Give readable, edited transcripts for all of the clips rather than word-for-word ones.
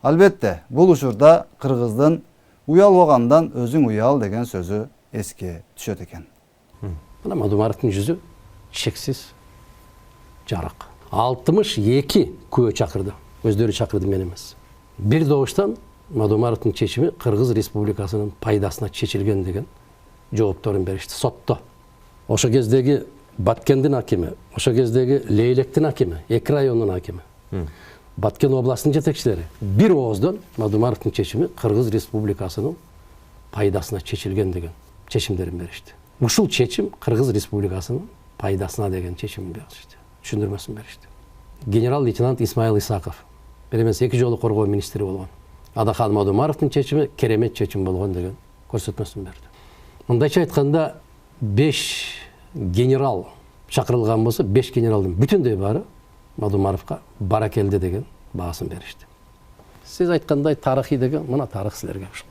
Albatta, bул учурда кыргыздын уял болгондан өзүң уял деген сөзү эске түшөт экен. Мына Мадумаровдун жүзү чексиз жарык. 62 күбө чакырды. Өздөрү чакырды, мен эмес. Бир добуштан Мадумаровдун чечими Кыргыз Республикасынын пайдасына чечилген деген жоопторун беришти сотто. Ошо кездеги Баткендин акими, ошо кездеги Лейлектин акими, 2 райондун акими, Баткен областынын жетекчилери бир ооздон Мадумаровдун чечими Кыргыз Республикасынын пайдасына чечилген деген чечимдерин беришти. Ушул чечим Кыргыз Республикасынын пайдасына деген чечимин беришти. Түшүндүрмөсүн беришти. Генерал-лейтенант Исмаил Исаков бир эмес 2 жолу коргоо министри болгон. Адахан Мадумаровдун чечими керемет чечим болгон деген көрсөтмөсүн берди. Мындайча айтканда 5 генерал чакырылган болсо, 5 генералдын бүтүндөй баары Мадумаровго баракелде деген баасын беришти. Сиз айткандай тарыхый деген мына тарых силерге ушул.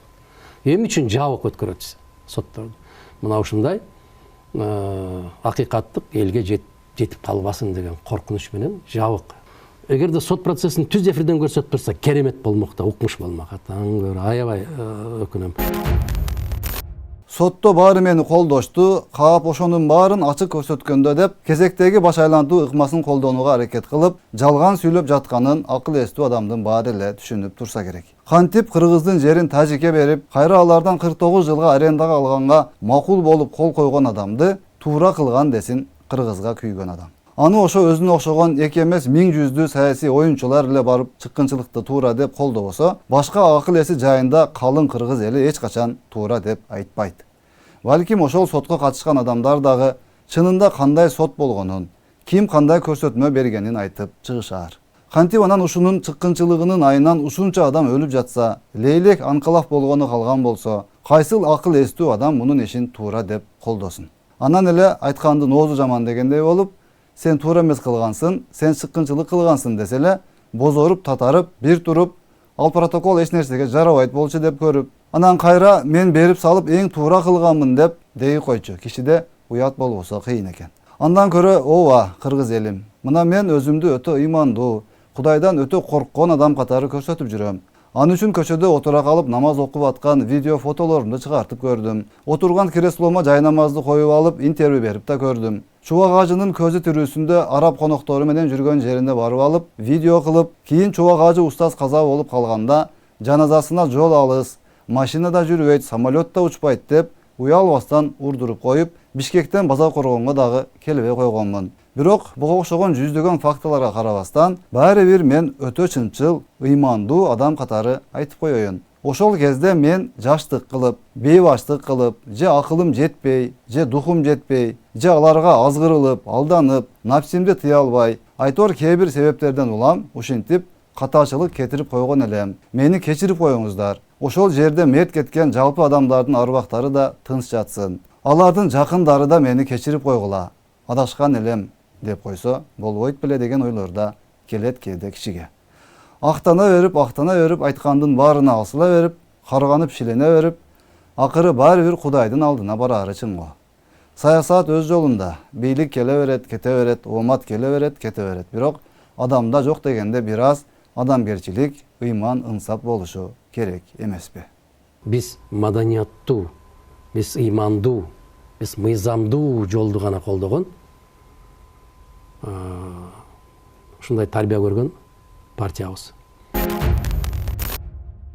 Эми үчүн жабык өткөрөт сотторду. Мына ушундай акыйкаттык элге жетип калбасын деген коркунуч менен жабык. Эгерде сот процессин түз эфирден көрсөтүп турса, керемет болмок да, укмуш болмок. Таң аябай өкүнөм. Сотто баары мени колдошту, каап ошонун баарын ачык көрсөткөндө деп кезектеги баш айлантуу ыкмасын колдонууга аракет кылып, жалган сүйлөп жатканын акыл эстүү адамдын баары эле түшүнүп турса керек. Кантип Кыргыздын жерин Тажикке берип, кайра алардан 49 жылга арендага алганга макул болуп кол койгон адамды туура кылган десин Кыргызга күйгөн адам. Аны ошо өзүнө окшогон 2 эмес 1000 жүздүү саясий оюнчулар эле барып чыккынчылыкты туура деп колдобосо, башка акыл эси жайында калың кыргыз эли эч качан туура деп айтпайт. Балким ошол сотко катышкан адамдар дагы чынында кандай сот болгонун, ким кандай көрсөтмө бергенин айтып чыгышаар. Кантип анан ушунун чыккынчылыгынын айынан ушунча адам өлүп жатса, Лейлек анкалав болгону калган болсо, кайсыл акыл эстүү адам мунун ишин туура деп колдосун. Анан эле айткандын оозу жаман дегендей болуп, сен туура эмес кылгансың, сен чыккынчылык кылгансың десе эле, бозоруп, татарып, бир туруп, ал протокол эч нерсеге жарабайт болчу деп көрүп, анан кайра мен берип салып эң туура кылганмын деп дей койчу. Кишиде уят болбосо кыйын экен. Андан көрө, ооба, кыргыз элим, мына мен өзүмдү өтө ыймандуу, Кудайдан өтө корккон адам катары көрсөтүп жүрөм. Аны үчүн көчөдө отура калып намаз окуп аткан видео фотолорумду чыгартып көрдүм. Отурган креслома жай намазды коюп алып интервью берип да көрдүм. Чубак ажынын көзү тирүүсүндө араб коноктору менен жүргөн жерине барып алып, видео кылып, кийин чубак ажы устаз каза болуп калганда жаназасына жол алыс, машина да жүрбөйт, самолет да учпайт деп уялбастан урдуруп коюп, Бишкектен Базаркоргонго дагы келбей койгонмун. Бирок буга окшогон жүздөгөн фактыларга карабастан, баары бир мен өтө чынчыл, ыймандуу адам катары айтып коеюн. Ошол кезде мен жаштык кылып, бейбаштык кылып, же акылым жетпей, же духум жетпей, же аларга азгырылып, алданып, напсимди тыя албай, айтор кээ бир себептерден улам ушинтип катачылык кетирип койгон элем. Мени кечирип коюңуздар. Ошол жерде мерт кеткен жалпы адамдардын арбактары да тынч жатсын. Алардын жакындары да мени кечирип койгула. Адашкан элем деп койсо болбойт беле деген ойлорда келет кээде кишиге. Актана берип айткандын баарына алсыла берип, карганып шилене берип, акыры баары бир Кудайдын алдына бараары чын го. Саясат өз жолунда, бийлик келе берет, кете берет, оомат келе берет, кете берет. Бирок адамда жок дегенде бир аз адамгерчилик, ыйман, ынсап болушу керек эмеспи? Биз маданияттуу, биз ыймандуу, биз мыйзамдуу жолду гана колдогон, ушундай тарбия көргөн партиябыз.